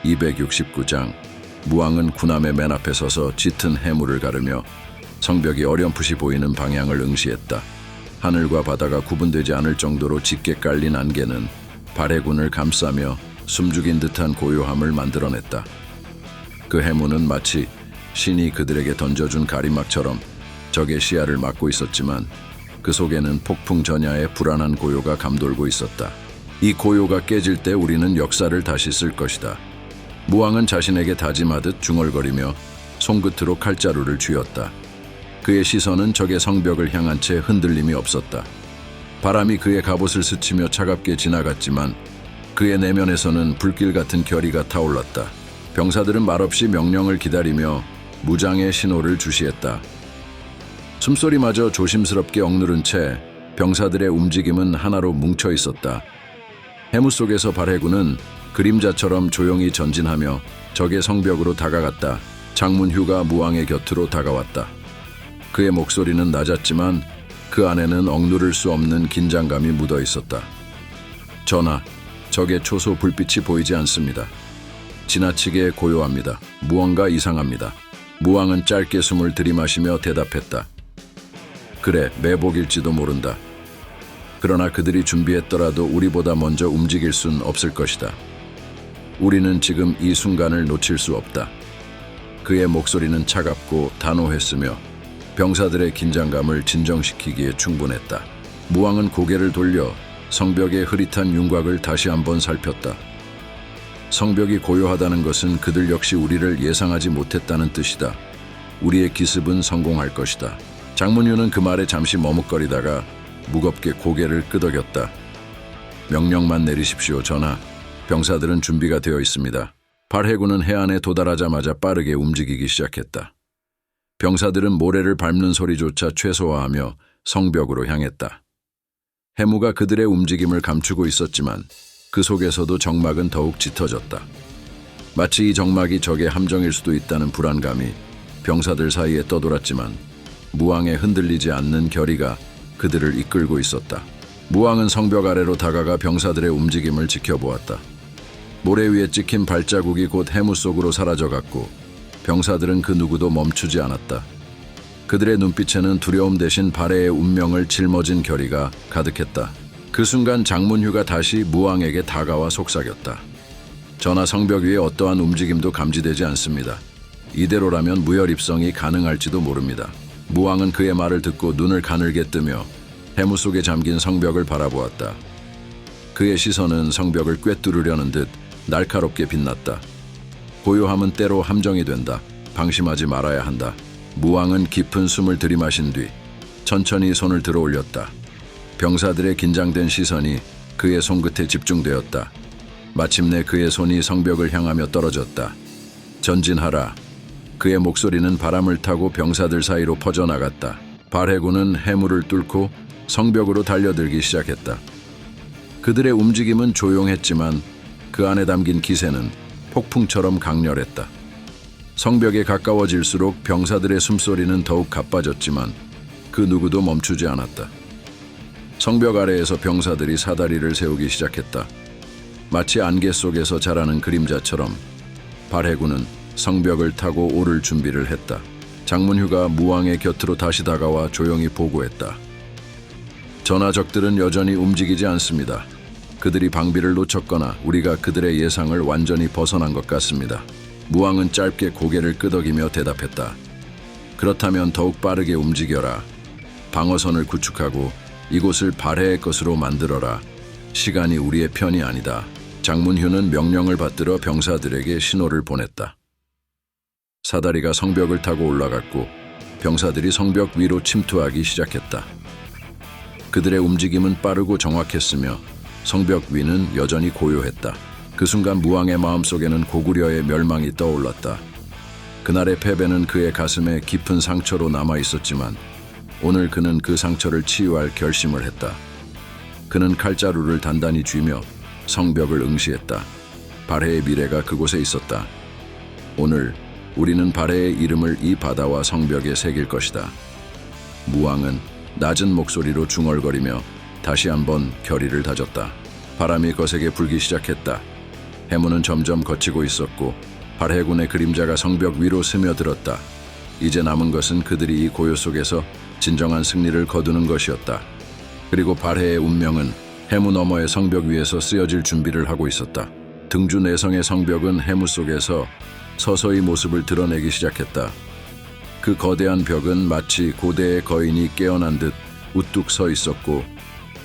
269장. 무왕은 군함의 맨 앞에 서서 짙은 해물을 가르며 성벽이 어렴풋이 보이는 방향을 응시했다. 하늘과 바다가 구분되지 않을 정도로 짙게 깔린 안개는 발해군을 감싸며 숨죽인 듯한 고요함을 만들어냈다. 그 해무는 마치 신이 그들에게 던져준 가림막처럼 적의 시야를 막고 있었지만 그 속에는 폭풍 전야의 불안한 고요가 감돌고 있었다. 이 고요가 깨질 때 우리는 역사를 다시 쓸 것이다. 무왕은 자신에게 다짐하듯 중얼거리며 손끝으로 칼자루를 쥐었다. 그의 시선은 적의 성벽을 향한 채 흔들림이 없었다. 바람이 그의 갑옷을 스치며 차갑게 지나갔지만 그의 내면에서는 불길 같은 결의가 타올랐다. 병사들은 말없이 명령을 기다리며 무장의 신호를 주시했다. 숨소리마저 조심스럽게 억누른 채 병사들의 움직임은 하나로 뭉쳐 있었다. 해무 속에서 발해군은 그림자처럼 조용히 전진하며 적의 성벽으로 다가갔다. 장문휴가 무왕의 곁으로 다가왔다. 그의 목소리는 낮았지만 그 안에는 억누를 수 없는 긴장감이 묻어 있었다. 전하, 적의 초소 불빛이 보이지 않습니다. 지나치게 고요합니다. 무언가 이상합니다. 무왕은 짧게 숨을 들이마시며 대답했다. 그래, 매복일지도 모른다. 그러나 그들이 준비했더라도 우리보다 먼저 움직일 순 없을 것이다. 우리는 지금 이 순간을 놓칠 수 없다. 그의 목소리는 차갑고 단호했으며 병사들의 긴장감을 진정시키기에 충분했다. 무왕은 고개를 돌려 성벽의 흐릿한 윤곽을 다시 한번 살폈다. 성벽이 고요하다는 것은 그들 역시 우리를 예상하지 못했다는 뜻이다. 우리의 기습은 성공할 것이다. 장문휴는 그 말에 잠시 머뭇거리다가 무겁게 고개를 끄덕였다. 명령만 내리십시오, 전하. 병사들은 준비가 되어 있습니다. 발해군은 해안에 도달하자마자 빠르게 움직이기 시작했다. 병사들은 모래를 밟는 소리조차 최소화하며 성벽으로 향했다. 해무가 그들의 움직임을 감추고 있었지만 그 속에서도 정막은 더욱 짙어졌다. 마치 이 정막이 적의 함정일 수도 있다는 불안감이 병사들 사이에 떠돌았지만 무왕의 흔들리지 않는 결의가 그들을 이끌고 있었다. 무왕은 성벽 아래로 다가가 병사들의 움직임을 지켜보았다. 모래 위에 찍힌 발자국이 곧 해무 속으로 사라져갔고 병사들은 그 누구도 멈추지 않았다. 그들의 눈빛에는 두려움 대신 발해의 운명을 짊어진 결의가 가득했다. 그 순간 장문휴가 다시 무왕에게 다가와 속삭였다. 전하, 성벽 위에 어떠한 움직임도 감지되지 않습니다. 이대로라면 무혈 입성이 가능할지도 모릅니다. 무왕은 그의 말을 듣고 눈을 가늘게 뜨며 해무 속에 잠긴 성벽을 바라보았다. 그의 시선은 성벽을 꿰뚫으려는 듯 날카롭게 빛났다. 고요함은 때로 함정이 된다. 방심하지 말아야 한다. 무왕은 깊은 숨을 들이마신 뒤 천천히 손을 들어 올렸다. 병사들의 긴장된 시선이 그의 손끝에 집중되었다. 마침내 그의 손이 성벽을 향하며 떨어졌다. 전진하라. 그의 목소리는 바람을 타고 병사들 사이로 퍼져나갔다. 발해군은 해무를 뚫고 성벽으로 달려들기 시작했다. 그들의 움직임은 조용했지만 그 안에 담긴 기세는 폭풍처럼 강렬했다. 성벽에 가까워질수록 병사들의 숨소리는 더욱 가빠졌지만 그 누구도 멈추지 않았다. 성벽 아래에서 병사들이 사다리를 세우기 시작했다. 마치 안개 속에서 자라는 그림자처럼 발해군은 성벽을 타고 오를 준비를 했다. 장문휴가 무왕의 곁으로 다시 다가와 조용히 보고했다. 전하, 적들은 여전히 움직이지 않습니다. 그들이 방비를 놓쳤거나 우리가 그들의 예상을 완전히 벗어난 것 같습니다. 무왕은 짧게 고개를 끄덕이며 대답했다. 그렇다면 더욱 빠르게 움직여라. 방어선을 구축하고 이곳을 발해의 것으로 만들어라. 시간이 우리의 편이 아니다. 장문휴는 명령을 받들어 병사들에게 신호를 보냈다. 사다리가 성벽을 타고 올라갔고 병사들이 성벽 위로 침투하기 시작했다. 그들의 움직임은 빠르고 정확했으며 성벽 위는 여전히 고요했다. 그 순간 무왕의 마음속에는 고구려의 멸망이 떠올랐다. 그날의 패배는 그의 가슴에 깊은 상처로 남아있었지만 오늘 그는 그 상처를 치유할 결심을 했다. 그는 칼자루를 단단히 쥐며 성벽을 응시했다. 발해의 미래가 그곳에 있었다. 오늘 우리는 발해의 이름을 이 바다와 성벽에 새길 것이다. 무왕은 낮은 목소리로 중얼거리며 다시 한번 결의를 다졌다. 바람이 거세게 불기 시작했다. 해무는 점점 걷히고 있었고 발해군의 그림자가 성벽 위로 스며들었다. 이제 남은 것은 그들이 이 고요 속에서 진정한 승리를 거두는 것이었다. 그리고 발해의 운명은 해무 너머의 성벽 위에서 쓰여질 준비를 하고 있었다. 등주 내성의 성벽은 해무 속에서 서서히 모습을 드러내기 시작했다. 그 거대한 벽은 마치 고대의 거인이 깨어난 듯 우뚝 서 있었고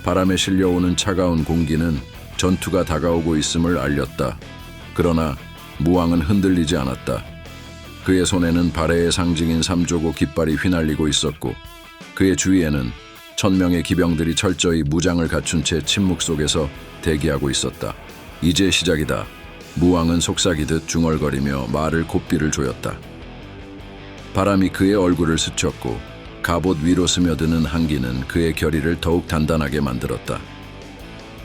바람에 실려오는 차가운 공기는 전투가 다가오고 있음을 알렸다. 그러나 무왕은 흔들리지 않았다. 그의 손에는 발해의 상징인 삼조고 깃발이 휘날리고 있었고 그의 주위에는 1000명의 기병들이 철저히 무장을 갖춘 채 침묵 속에서 대기하고 있었다. 이제 시작이다. 무왕은 속삭이듯 중얼거리며 말을 고삐를 조였다. 바람이 그의 얼굴을 스쳤고 갑옷 위로 스며드는 한기는 그의 결의를 더욱 단단하게 만들었다.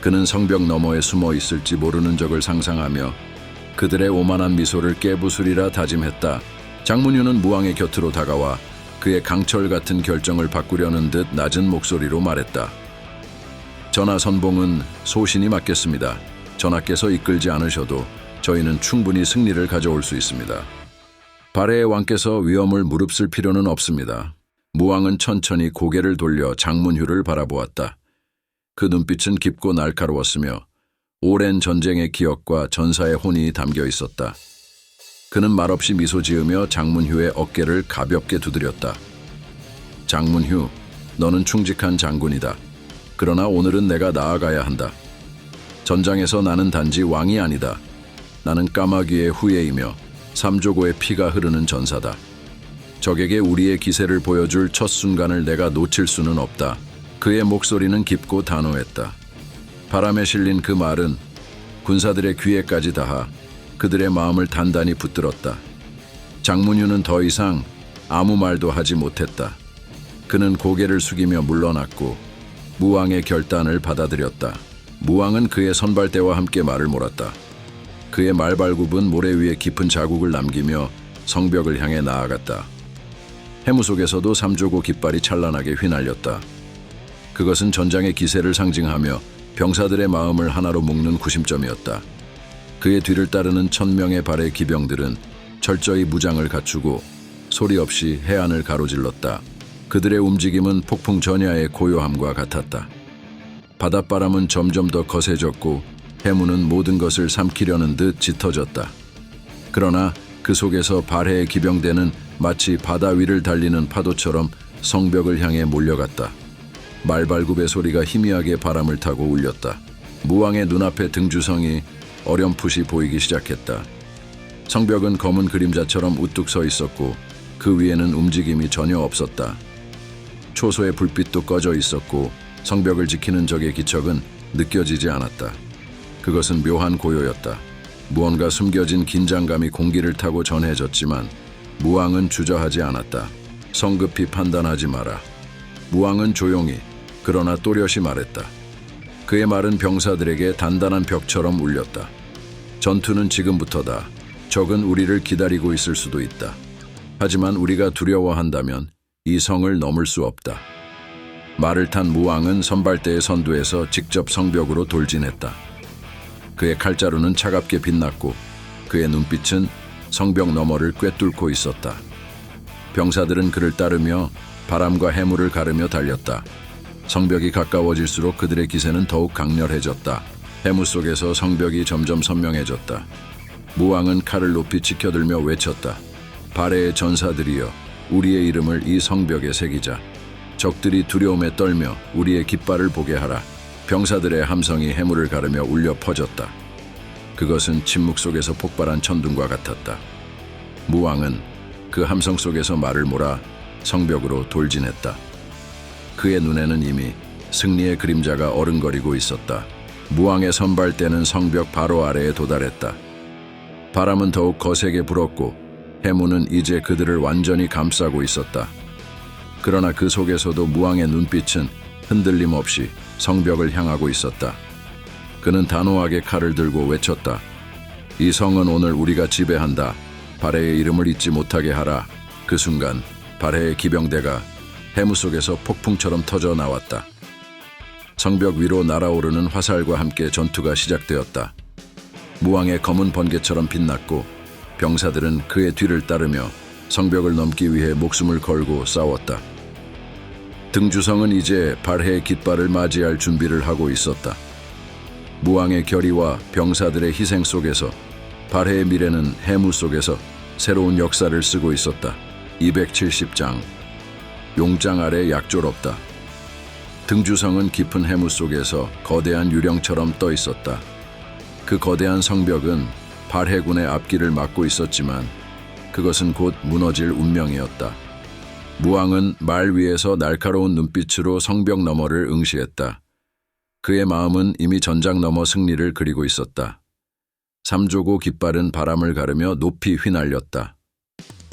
그는 성벽 너머에 숨어 있을지 모르는 적을 상상하며 그들의 오만한 미소를 깨부수리라 다짐했다. 장문유는 무왕의 곁으로 다가와 그의 강철 같은 결정을 바꾸려는 듯 낮은 목소리로 말했다. 전하, 선봉은 소신이 맞겠습니다. 전하께서 이끌지 않으셔도 저희는 충분히 승리를 가져올 수 있습니다. 발해의 왕께서 위험을 무릅쓸 필요는 없습니다. 무왕은 천천히 고개를 돌려 장문휴를 바라보았다. 그 눈빛은 깊고 날카로웠으며 오랜 전쟁의 기억과 전사의 혼이 담겨 있었다. 그는 말없이 미소 지으며 장문휴의 어깨를 가볍게 두드렸다. 장문휴, 너는 충직한 장군이다. 그러나 오늘은 내가 나아가야 한다. 전장에서 나는 단지 왕이 아니다. 나는 까마귀의 후예이며 삼조고의 피가 흐르는 전사다. 적에게 우리의 기세를 보여줄 첫 순간을 내가 놓칠 수는 없다. 그의 목소리는 깊고 단호했다. 바람에 실린 그 말은 군사들의 귀에까지 닿아 그들의 마음을 단단히 붙들었다. 장문휴는 더 이상 아무 말도 하지 못했다. 그는 고개를 숙이며 물러났고 무왕의 결단을 받아들였다. 무왕은 그의 선발대와 함께 말을 몰았다. 그의 말발굽은 모래 위에 깊은 자국을 남기며 성벽을 향해 나아갔다. 해무 속에서도 삼조고 깃발이 찬란하게 휘날렸다. 그것은 전장의 기세를 상징하며 병사들의 마음을 하나로 묶는 구심점이었다. 그의 뒤를 따르는 1000명의 발해 기병들은 철저히 무장을 갖추고 소리 없이 해안을 가로질렀다. 그들의 움직임은 폭풍 전야의 고요함과 같았다. 바닷바람은 점점 더 거세졌고 해무는 모든 것을 삼키려는 듯 짙어졌다. 그러나 그 속에서 발해의 기병대는 마치 바다 위를 달리는 파도처럼 성벽을 향해 몰려갔다. 말발굽의 소리가 희미하게 바람을 타고 울렸다. 무왕의 눈앞에 등주성이 어렴풋이 보이기 시작했다. 성벽은 검은 그림자처럼 우뚝 서 있었고 그 위에는 움직임이 전혀 없었다. 초소의 불빛도 꺼져 있었고 성벽을 지키는 적의 기척은 느껴지지 않았다. 그것은 묘한 고요였다. 무언가 숨겨진 긴장감이 공기를 타고 전해졌지만 무왕은 주저하지 않았다. 성급히 판단하지 마라. 무왕은 조용히 그러나 또렷이 말했다. 그의 말은 병사들에게 단단한 벽처럼 울렸다. 전투는 지금부터다. 적은 우리를 기다리고 있을 수도 있다. 하지만 우리가 두려워한다면 이 성을 넘을 수 없다. 말을 탄 무왕은 선발대의 선두에서 직접 성벽으로 돌진했다. 그의 칼자루는 차갑게 빛났고 그의 눈빛은 성벽 너머를 꿰뚫고 있었다. 병사들은 그를 따르며 바람과 해무를 가르며 달렸다. 성벽이 가까워질수록 그들의 기세는 더욱 강렬해졌다. 해무 속에서 성벽이 점점 선명해졌다. 무왕은 칼을 높이 치켜들며 외쳤다. 발해의 전사들이여, 우리의 이름을 이 성벽에 새기자. 적들이 두려움에 떨며 우리의 깃발을 보게 하라. 병사들의 함성이 해무를 가르며 울려 퍼졌다. 그것은 침묵 속에서 폭발한 천둥과 같았다. 무왕은 그 함성 속에서 말을 몰아 성벽으로 돌진했다. 그의 눈에는 이미 승리의 그림자가 어른거리고 있었다. 무왕의 선발대는 성벽 바로 아래에 도달했다. 바람은 더욱 거세게 불었고 해무는 이제 그들을 완전히 감싸고 있었다. 그러나 그 속에서도 무왕의 눈빛은 흔들림 없이 성벽을 향하고 있었다. 그는 단호하게 칼을 들고 외쳤다. 이 성은 오늘 우리가 지배한다. 발해의 이름을 잊지 못하게 하라. 그 순간 발해의 기병대가 해무 속에서 폭풍처럼 터져 나왔다. 성벽 위로 날아오르는 화살과 함께 전투가 시작되었다. 무왕의 검은 번개처럼 빛났고 병사들은 그의 뒤를 따르며 성벽을 넘기 위해 목숨을 걸고 싸웠다. 등주성은 이제 발해의 깃발을 맞이할 준비를 하고 있었다. 무왕의 결의와 병사들의 희생 속에서 발해의 미래는 해무 속에서 새로운 역사를 쓰고 있었다. 270장 용장 아래 약졸없다. 등주성은 깊은 해무 속에서 거대한 유령처럼 떠 있었다. 그 거대한 성벽은 발해군의 앞길을 막고 있었지만 그것은 곧 무너질 운명이었다. 무왕은 말 위에서 날카로운 눈빛으로 성벽 너머를 응시했다. 그의 마음은 이미 전장 너머 승리를 그리고 있었다. 삼조고 깃발은 바람을 가르며 높이 휘날렸다.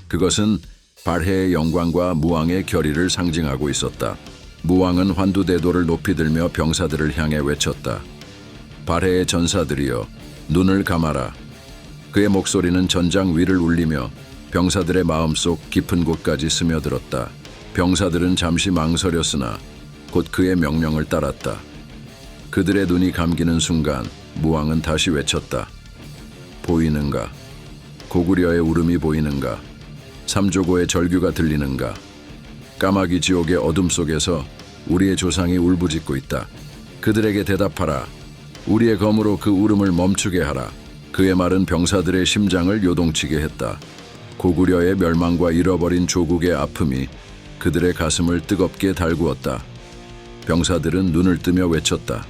그것은 발해의 영광과 무왕의 결의를 상징하고 있었다. 무왕은 환두대도를 높이 들며 병사들을 향해 외쳤다. 발해의 전사들이여, 눈을 감아라. 그의 목소리는 전장 위를 울리며 병사들의 마음속 깊은 곳까지 스며들었다. 병사들은 잠시 망설였으나 곧 그의 명령을 따랐다. 그들의 눈이 감기는 순간 무왕은 다시 외쳤다. 보이는가? 고구려의 울음이 보이는가? 삼조고의 절규가 들리는가? 까마귀 지옥의 어둠 속에서 우리의 조상이 울부짖고 있다. 그들에게 대답하라. 우리의 검으로 그 울음을 멈추게 하라. 그의 말은 병사들의 심장을 요동치게 했다. 고구려의 멸망과 잃어버린 조국의 아픔이 그들의 가슴을 뜨겁게 달구었다. 병사들은 눈을 뜨며 외쳤다.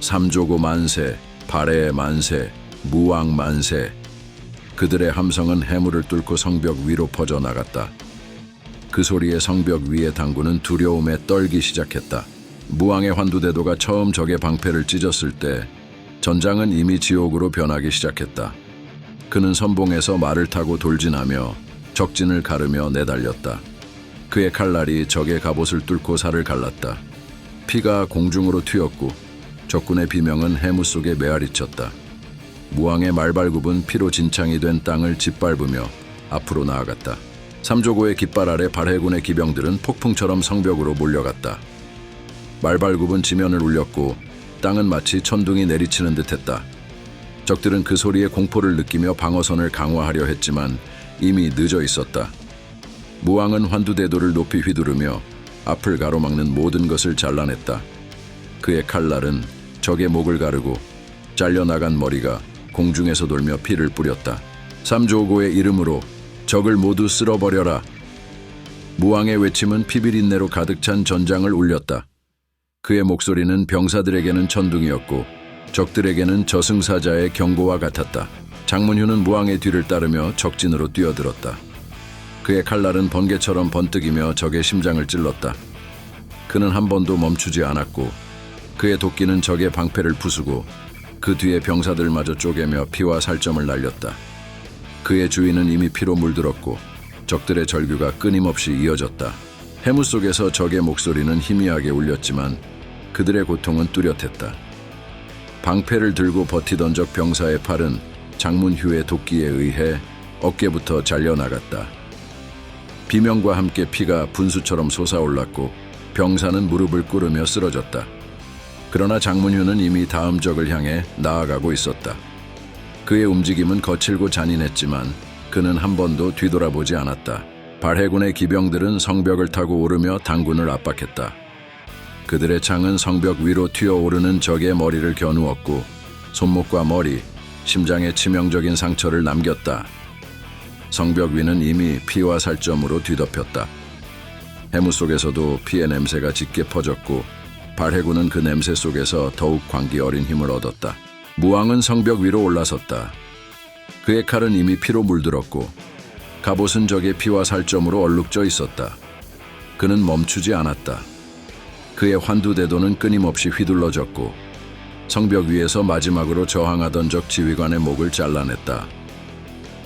삼조고 만세, 발해 만세, 무왕 만세. 그들의 함성은 해무를 뚫고 성벽 위로 퍼져나갔다. 그 소리에 성벽 위의 당구는 두려움에 떨기 시작했다. 무왕의 환두대도가 처음 적의 방패를 찢었을 때 전장은 이미 지옥으로 변하기 시작했다. 그는 선봉에서 말을 타고 돌진하며 적진을 가르며 내달렸다. 그의 칼날이 적의 갑옷을 뚫고 살을 갈랐다. 피가 공중으로 튀었고 적군의 비명은 해무 속에 메아리쳤다. 무왕의 말발굽은 피로 진창이 된 땅을 짓밟으며 앞으로 나아갔다. 삼조고의 깃발 아래 발해군의 기병들은 폭풍처럼 성벽으로 몰려갔다. 말발굽은 지면을 울렸고 땅은 마치 천둥이 내리치는 듯했다. 적들은 그 소리에 공포를 느끼며 방어선을 강화하려 했지만 이미 늦어 있었다. 무왕은 환두대도를 높이 휘두르며 앞을 가로막는 모든 것을 잘라냈다. 그의 칼날은 적의 목을 가르고 잘려나간 머리가 공중에서 돌며 피를 뿌렸다. 삼조고의 이름으로 적을 모두 쓸어버려라. 무왕의 외침은 피비린내로 가득 찬 전장을 울렸다. 그의 목소리는 병사들에게는 천둥이었고 적들에게는 저승사자의 경고와 같았다. 장문휴는 무왕의 뒤를 따르며 적진으로 뛰어들었다. 그의 칼날은 번개처럼 번뜩이며 적의 심장을 찔렀다. 그는 한 번도 멈추지 않았고 그의 도끼는 적의 방패를 부수고 그 뒤에 병사들마저 쪼개며 피와 살점을 날렸다. 그의 주위는 이미 피로 물들었고 적들의 절규가 끊임없이 이어졌다. 해무 속에서 적의 목소리는 희미하게 울렸지만 그들의 고통은 뚜렷했다. 방패를 들고 버티던 적 병사의 팔은 장문휴의 도끼에 의해 어깨부터 잘려나갔다. 비명과 함께 피가 분수처럼 솟아올랐고 병사는 무릎을 꿇으며 쓰러졌다. 그러나 장문휴는 이미 다음 적을 향해 나아가고 있었다. 그의 움직임은 거칠고 잔인했지만 그는 한 번도 뒤돌아보지 않았다. 발해군의 기병들은 성벽을 타고 오르며 당군을 압박했다. 그들의 창은 성벽 위로 튀어오르는 적의 머리를 겨누었고 손목과 머리, 심장에 치명적인 상처를 남겼다. 성벽 위는 이미 피와 살점으로 뒤덮였다. 해무 속에서도 피의 냄새가 짙게 퍼졌고 발해군은 그 냄새 속에서 더욱 광기 어린 힘을 얻었다. 무왕은 성벽 위로 올라섰다. 그의 칼은 이미 피로 물들었고 갑옷은 적의 피와 살점으로 얼룩져 있었다. 그는 멈추지 않았다. 그의 환두대도는 끊임없이 휘둘러졌고 성벽 위에서 마지막으로 저항하던 적 지휘관의 목을 잘라냈다.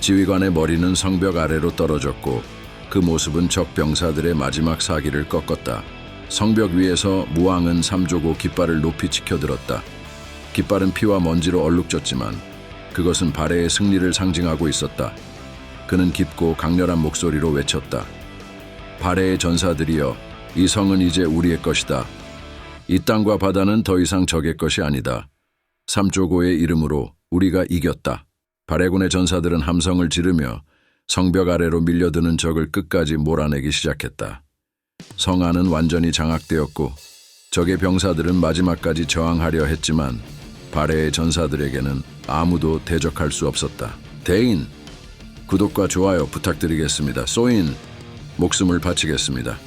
지휘관의 머리는 성벽 아래로 떨어졌고 그 모습은 적 병사들의 마지막 사기를 꺾었다. 성벽 위에서 무왕은 삼조고 깃발을 높이 치켜들었다. 깃발은 피와 먼지로 얼룩졌지만 그것은 발해의 승리를 상징하고 있었다. 그는 깊고 강렬한 목소리로 외쳤다. 발해의 전사들이여, 이 성은 이제 우리의 것이다. 이 땅과 바다는 더 이상 적의 것이 아니다. 삼조고의 이름으로 우리가 이겼다. 발해군의 전사들은 함성을 지르며 성벽 아래로 밀려드는 적을 끝까지 몰아내기 시작했다. 성 안은 완전히 장악되었고 적의 병사들은 마지막까지 저항하려 했지만 발해의 전사들에게는 아무도 대적할 수 없었다. 대인, 구독과 좋아요 부탁드리겠습니다. 소인, 목숨을 바치겠습니다.